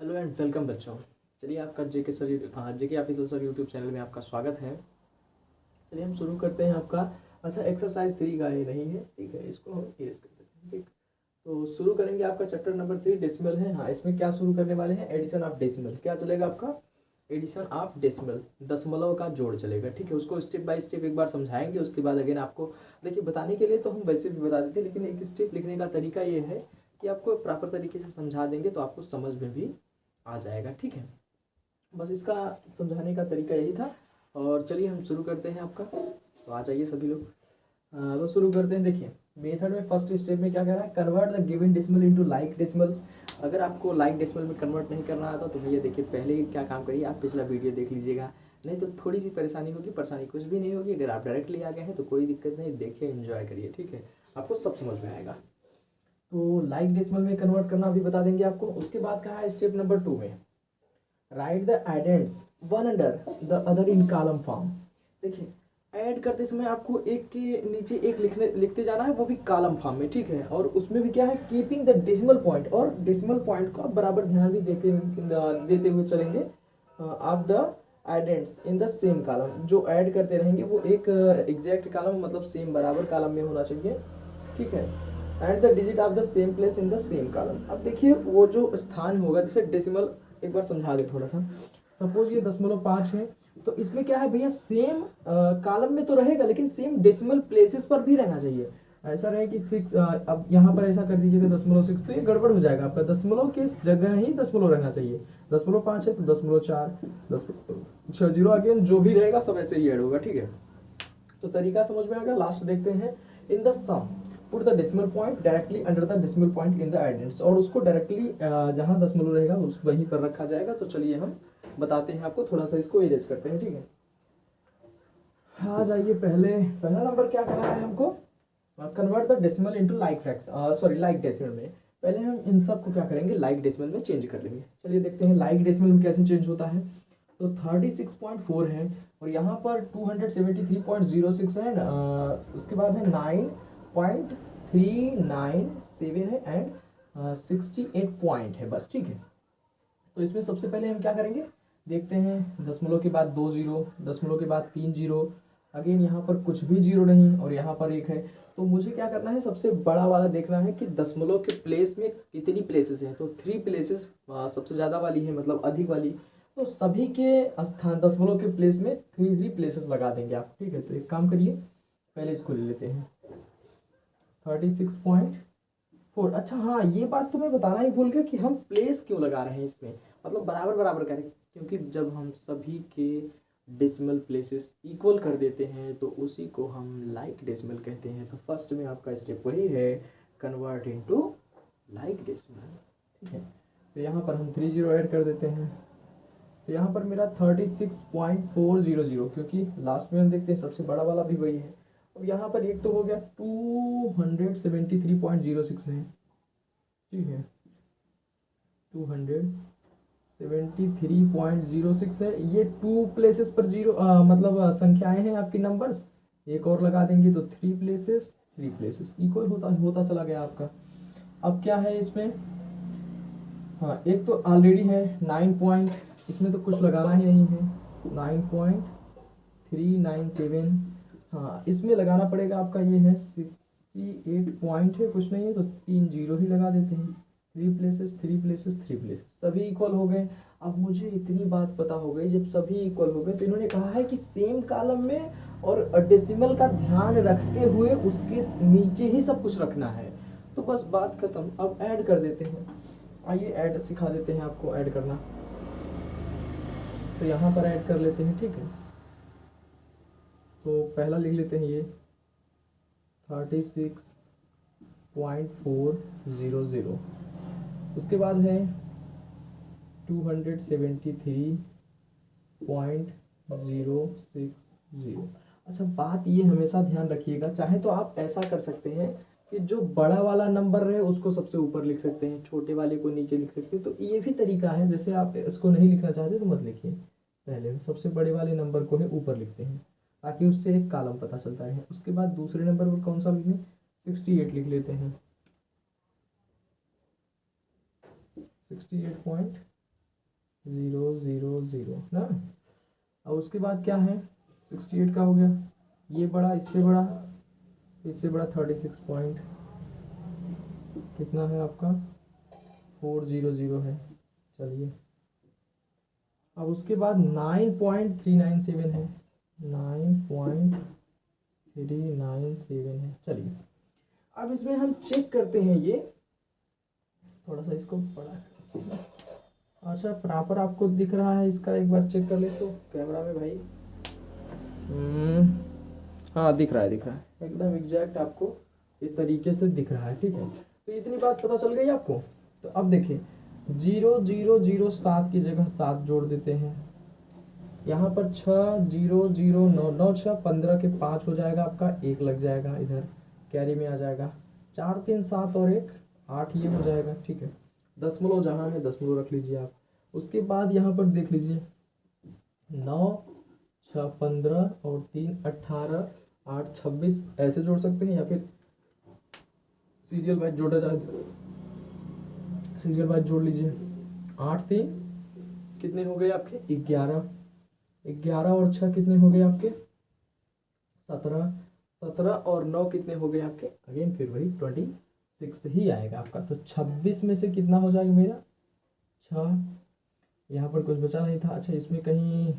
Hello and welcome बच्चों। चलिए आपका जेके ऑफिशियल सर यूट्यूब चैनल में आपका स्वागत है। चलिए हम शुरू करते हैं आपका। अच्छा, एक्सरसाइज 3 का ये नहीं है, ठीक है, इसको हम इरेज कर देते हैं। ठीक, तो शुरू करेंगे आपका चैप्टर नंबर 3 डेसिमल है। हाँ, इसमें क्या शुरू करने वाले हैं? Addition of decimal. क्या चलेगा आपका? एडिशन ऑफ डेसिमल, दशमलव का जोड़ चलेगा। ठीक है, उसको स्टेप बाय स्टेप एक बार समझाएंगे, उसके बाद अगेन आपको देखिए बताने के लिए तो हम वैसे भी बता देते हैं, लेकिन एक स्टेप लिखने का तरीका ये है कि आपको प्रॉपर तरीके से समझा देंगे तो आपको समझ में भी आ जाएगा। ठीक है, बस इसका समझाने का तरीका यही था। और चलिए हम शुरू करते हैं आपका। तो आ जाइए सभी लोग। तो शुरू करते हैं। देखिए मेथड में फर्स्ट स्टेप में क्या कह रहा है? Convert the given decimal into like decimals. अगर आपको लाइक डेसिमल में कन्वर्ट नहीं करना आता तो भैया देखिए पहले क्या काम करिए, आप पिछला वीडियो देख लीजिएगा, नहीं तो थोड़ी सी परेशानी होगी। परेशानी कुछ भी नहीं होगी, अगर आप डायरेक्टली आ गए हैं तो कोई दिक्कत नहीं, देखिए एंजॉय करिए। ठीक है, आपको सब समझ में आएगा। तो लाइक डेसिमल में कन्वर्ट करना भी बता देंगे आपको। उसके बाद कहा है स्टेप नंबर 2 में right the addends one under the other in column form. देखिए ऐड करते समय आपको एक के नीचे एक लिखते जाना है, वो भी कॉलम फॉर्म में। ठीक है, और उसमें भी क्या है? कीपिंग द डेसिमल पॉइंट, और डेसिमल पॉइंट को आप बराबर ध्यान भी देते हुए चलेंगे। Of the addends in the same column, जो ऐड करते रहेंगे वो एक एग्जैक्ट कॉलम मतलब सेम बराबर कॉलम में होना चाहिए। ठीक है, and the digit of the same place in the same column. अब देखिए वो जो स्थान होगा, जैसे डेसिमल एक बार समझा दे थोड़ा सा। सपोज ये 10.5 है, तो इसमें क्या है भैया? सेम कॉलम में तो रहेगा लेकिन सेम डेसिमल प्लेसेस पर भी रहना चाहिए। ऐसा रहे कि 6, अब यहाँ पर ऐसा कर दीजिएगा 10.6, तो ये गड़बड़ हो जाएगा आपका। दशमलव के जगह ही दशमलव रहना चाहिए। 10.5 है तो 10.4, 10.60 अगेन जो भी रहेगा सब ऐसे ही ऐड होगा। ठीक है, तो तरीका समझ में आ गया। लास्ट देखते हैं। In the sum put the decimal point directly under the decimal point in the addends, और उसको डायरेक्टली जहां दशमलव रहेगा उस वहीं पर रखा जाएगा। तो चलिए हम बताते हैं आपको, थोड़ा सा इसको इरेज करते हैं। ठीक है, आ जाइए। पहला नंबर क्या कहा है हमको? Convert the decimal into like fraction, sorry like decimal में। पहले हम इन सब को क्या करेंगे? लाइक डेसिमल में चेंज कर लेंगे। चलिए देखते हैं लाइक डेसिमल में कैसे चेंज होता है। तो 36.4 है, और यहाँ पर 273.06 है, उसके बाद है 9.397 है, एंड 68 पॉइंट है बस। ठीक है, तो इसमें सबसे पहले हम क्या करेंगे? देखते हैं दशमलव के बाद 2 जीरो, दशमलव के बाद 3 जीरो, अगेन यहाँ पर कुछ भी जीरो नहीं, और यहाँ पर एक है। तो मुझे क्या करना है? सबसे बड़ा वाला देखना है कि दशमलव के प्लेस में कितनी प्लेसेस हैं। तो 3 प्लेसेस सबसे ज़्यादा वाली है, मतलब अधिक वाली। तो सभी के स्थान दशमलव के प्लेस में 3 प्लेसेस लगा देंगे आप। ठीक है, तो एक काम करिए, पहले इसको ले लेते हैं 36.4। अच्छा हाँ, ये बात तो मैं बताना ही भूल गया कि हम प्लेस क्यों लगा रहे हैं इसमें, मतलब बराबर बराबर करें। क्योंकि जब हम सभी के डेसिमल प्लेसेस इक्वल कर देते हैं तो उसी को हम लाइक डेसिमल कहते हैं। तो फर्स्ट में आपका स्टेप वही है, कन्वर्ट इनटू लाइक डेसिमल। ठीक है, तो यहाँ पर हम 3 जीरो ऐड कर देते हैं। तो यहाँ पर मेरा 36.400, क्योंकि लास्ट में हम देखते हैं सबसे बड़ा वाला भी वही है। अब यहाँ पर एक तो हो गया 273.06 है। ठीक है, 273.06 है। ये 2 प्लेसेस पर जीरो मतलब संख्याएं हैं आपकी, नंबर्स। एक और लगा देंगे तो 3 प्लेसेस, 3 प्लेसेस इक्वल होता होता चला गया आपका। अब क्या है इसमें? हाँ, एक तो ऑलरेडी है 9 पॉइंट, इसमें तो कुछ लगाना ही नहीं है। 9.397, हाँ इसमें लगाना पड़ेगा आपका। ये है 68 पॉइंट है, कुछ नहीं है तो 3 जीरो ही लगा देते हैं। 3 प्लेसेस, 3 प्लेसेस, 3 प्लेसेस, सभी इक्वल हो गए। अब मुझे इतनी बात पता हो गई, जब सभी इक्वल हो गए तो इन्होंने कहा है कि सेम कॉलम में और डेसिमल का ध्यान रखते हुए उसके नीचे ही सब कुछ रखना है। तो बस बात खत्म। अब ऐड कर देते हैं। आइए ऐड सिखा देते हैं आपको ऐड करना। तो यहाँ पर ऐड कर लेते हैं। ठीक है, तो पहला लिख लेते हैं ये 36.400। उसके बाद है 273.060। अच्छा बात ये हमेशा ध्यान रखिएगा, चाहे तो आप ऐसा कर सकते हैं कि जो बड़ा वाला नंबर रहे उसको सबसे ऊपर लिख सकते हैं, छोटे वाले को नीचे लिख सकते हैं। तो ये भी तरीका है। जैसे आप इसको नहीं लिखना चाहते तो मत लिखिए, पहले सबसे बड़े वाले नंबर को ही ऊपर लिखते हैं ताकि उससे एक कॉलम पता चलता है। उसके बाद दूसरे नंबर पर कौन सा लिखें? 68 लिख लेते हैं। 68 पॉइंट 000 ना। अब उसके बाद क्या है, 68 का हो गया, ये बड़ा इससे बड़ा, इससे बड़ा 36 पॉइंट कितना है आपका 400 है। चलिए अब उसके बाद 9.397 है, 9.397 है। चलिए अब इसमें हम चेक करते हैं, ये थोड़ा सा इसको बड़ा, अच्छा प्रॉपर आपको दिख रहा है इसका, एक बार चेक कर ले तो कैमरा में भाई। हाँ दिख रहा है, दिख रहा है एकदम एग्जैक्ट आपको इस तरीके से दिख रहा है, ठीक है। तो इतनी बात पता चल गई आपको। तो अब देखिए 0007 की जगह 7 जोड़ देते हैं, यहाँ पर 6 0 0 9 9 6 15 के 5 हो जाएगा आपका, 1 लग जाएगा इधर कैरी में आ जाएगा, 4 3 7 और 1 8 ये हो जाएगा, ठीक है। दशमलव जहाँ है दशमलव रख लीजिए आप। उसके बाद यहाँ पर देख लीजिए 9 6 15 और 3 18 8 26 ऐसे जोड़ सकते हैं, या फिर सीरियल वाइज जोड़ा जाए, सीरियल वाइज जोड़ लीजिए। 8 3 कितने हो गए आपके 11, 11 और 6 कितने हो गए आपके 17, 17 और 9 कितने हो गए आपके, अगेन फिर वही 26 ही आएगा आपका। तो 26 में से कितना हो जाएगा मेरा 6, यहाँ पर कुछ बचा नहीं था। अच्छा इसमें कहीं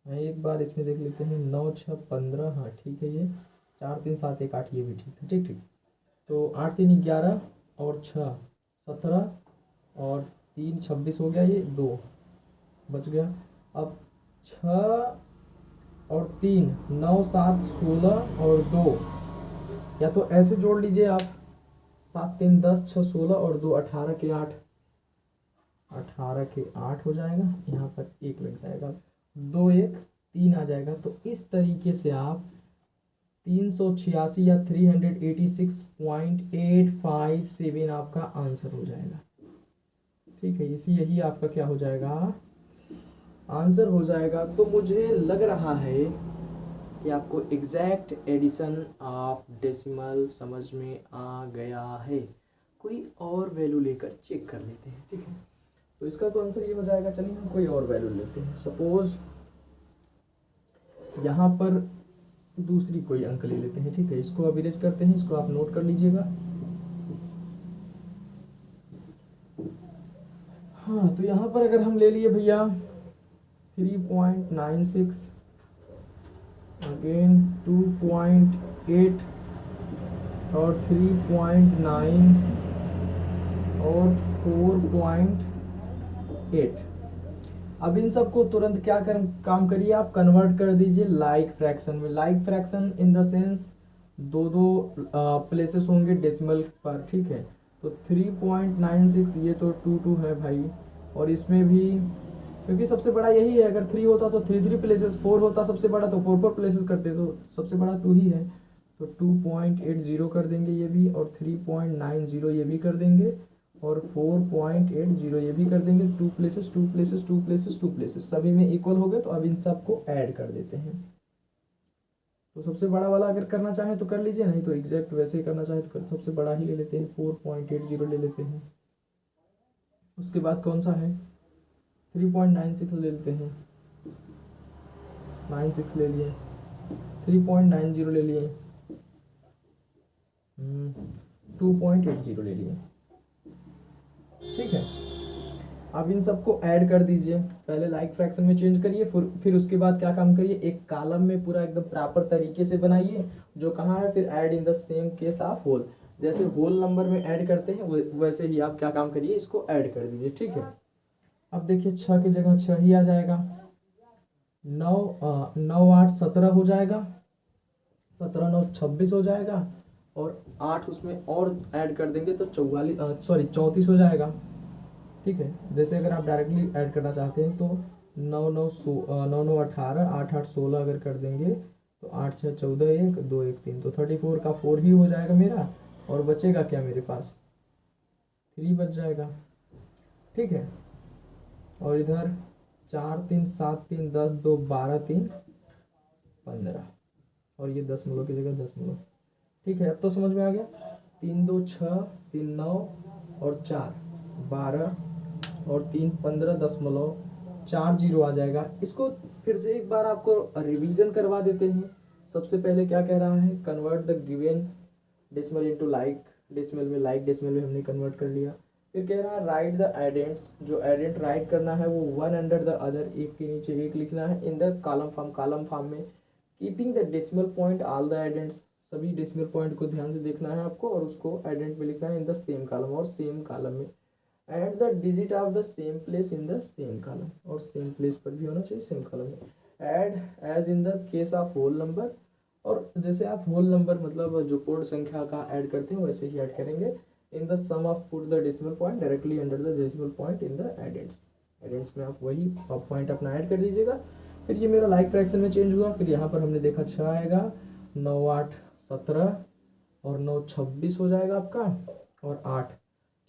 एक बार इसमें देख लेते हैं, 9 6 15, हाँ ठीक है, ये 4 3 7 1 8 ये भी ठीक है, ठीक ठीक। तो 8 3 11 और 6 17 और 3 26 हो गया, ये 2 बच गया। अब 6 और 3 9 7 16 और 2, या तो ऐसे जोड़ लीजिए आप, 7 3 10 6 16 और 2 18 के 8, 18 के 8 हो जाएगा, यहाँ पर 1 लग जाएगा, 2 1 3 आ जाएगा। तो इस तरीके से आप 386 या 386.857 आपका आंसर हो जाएगा, ठीक है। इसी यही आपका क्या हो जाएगा आंसर हो जाएगा। तो मुझे लग रहा है कि आपको एग्जैक्ट एडिशन ऑफ डेसिमल समझ में आ गया है। कोई और वैल्यू लेकर चेक कर लेते हैं, ठीक है। तो इसका तो आंसर ये हो जाएगा। चलिए हम कोई और वैल्यू लेते हैं, सपोज यहाँ पर दूसरी कोई अंक ले लेते हैं, ठीक है। इसको अब इरेज करते हैं, इसको आप नोट कर लीजिएगा। हाँ तो यहाँ पर अगर हम ले लिए भैया 3.96, अगेन 2.8 और 3.9 और 4.8। अब इन सबको तुरंत क्या काम करिए आप, कन्वर्ट कर दीजिए लाइक फ्रैक्शन में। Like fraction in the sense दो प्लेसेस होंगे डेसिमल पर, ठीक है। तो 3.96 ये तो 2 है भाई, और इसमें भी क्योंकि सबसे बड़ा यही है, अगर 3 होता तो 3 प्लेसेस, 4 होता सबसे बड़ा तो 4 प्लेसेस करते, तो सबसे बड़ा 2 ही है। तो 2.80 कर देंगे ये भी, और 3.90 ये भी कर देंगे, और 4.80 ये भी कर देंगे। 2 प्लेसेस 2 प्लेसेस 2 प्लेसेस 2 प्लेसेस सभी में इक्वल हो गए। तो अब इन सबको ऐड कर देते हैं। तो सबसे बड़ा वाला अगर करना चाहें तो कर लीजिए, नहीं तो एग्जैक्ट वैसे ही करना चाहें तो सबसे बड़ा ही ले लेते हैं, 4.80 ले लेते हैं। उसके बाद कौन सा है 3.96 ले लेते हैं, 96 ले लिए, 3.90 ले लिए, 2.80 ले लिए, ठीक है। अब इन सबको ऐड कर दीजिए, पहले लाइक फ्रैक्शन में चेंज करिए, फिर उसके बाद क्या काम करिए, एक कॉलम में पूरा एकदम प्रॉपर तरीके से बनाइए, जो कहाँ है, फिर add in the same case of whole. जैसे होल नंबर में ऐड करते हैं वैसे ही आप क्या काम करिए, इसको ऐड कर दीजिए, ठीक है। अब देखिए 6 की जगह 6 ही आ जाएगा, 9 9 8 17 हो जाएगा, 17 9 26 हो जाएगा, और 8 उसमें और ऐड कर देंगे तो 34 हो जाएगा, ठीक है। जैसे अगर आप डायरेक्टली ऐड करना चाहते हैं तो 9 9 18 8 8 16 अगर कर देंगे तो 8 6 14 1 2 1 3, तो 34 का 4 ही हो जाएगा मेरा, और बचेगा क्या मेरे पास 3 बच जाएगा, ठीक है। और इधर 4 3 7 3 10 2 12 3 15, और ये दशमलव की जगह दशमलव, ठीक है। अब तो समझ में आ गया। 3 2 6 3 9 और 4 12 और 3 15 दशमलव 4 जीरो आ जाएगा। इसको फिर से एक बार आपको रिवीजन करवा देते हैं। सबसे पहले क्या कह रहा है, convert the given decimal into like, decimal में लाइक, डेसिमल में हमने कन्वर्ट कर लिया। फिर कह रहा है राइट द एडेंट्स, जो एडेंट राइट करना है वो वन अंडर द अदर, एक के नीचे एक लिखना है, इन द कॉलम फॉर्म में, keeping the decimal point all the addends, सभी डेसिमल पॉइंट को ध्यान से देखना है आपको और उसको एडेंट में लिखना है इन द सेम कॉलम, और सेम कॉलम में and the digit of the same place in the same column, और सेम प्लेस पर भी होना चाहिए सेम कॉलम में। Add as in the case of whole number, और जैसे आप होल नंबर मतलब जो कोड संख्या का ऐड करते हैं वैसे ही ऐड करेंगे। In the sum of put the decimal point directly under the decimal point in the addends, addends में आप वही पॉइंट अपना ऐड कर दीजिएगा। फिर ये मेरा लाइक फ्रैक्शन में चेंज हुआ। फिर यहाँ पर हमने देखा 6 आएगा, 9 8 17 और 9 26 हो जाएगा आपका, और 8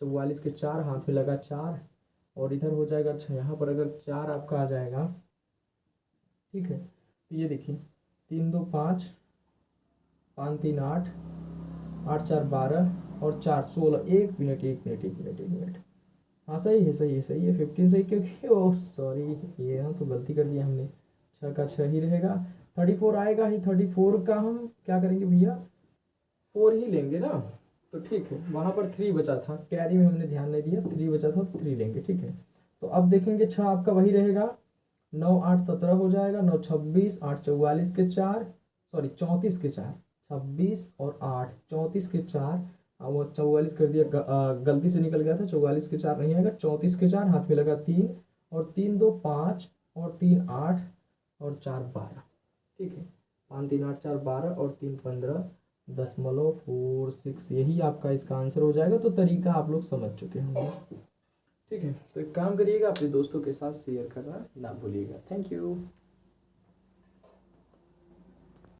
44 के 4 हाथ में लगा 4, और इधर हो जाएगा 6। यहाँ पर अगर 4 आपका आ जाएगा, ठीक है, तो ये देखिए 3 2 5, 5 3 8, 8 4 12 और 4 16। 1 मिनट 1 मिनट 1 मिनट 1 मिनट, हाँ सही है सही है सही है, 15 सही, क्योंकि ओ सॉरी ये यहाँ तो गलती कर दिया हमने, 6 का 6 ही रहेगा। 34 आएगा ही, 34 का हम क्या करेंगे भैया, 4 ही लेंगे ना, तो ठीक है। वहाँ पर 3 बचा था, कैरी में हमने ध्यान नहीं दिया, 3 बचा था तो 3 लेंगे, ठीक है। तो अब देखेंगे 6 आपका वही रहेगा, 9 8 17 हो जाएगा, 9 26, 8 44 के 4, सॉरी 34 के 4, 26 और 8 34 के 4, वो 44 कर दिया, गलती से निकल गया था, 44 के 4 नहीं आएगा, 34 के 4 हाथ में लगा 3, और 3 2 5 और 3 8 और 4 12, ठीक है। 5 3 8 4 12 और 3 15 .46, यही आपका इसका आंसर हो जाएगा। तो तरीका आप लोग समझ चुके होंगे, ठीक है। तो एक काम करिएगा, अपने दोस्तों के साथ शेयर करना ना भूलिएगा। Thank you.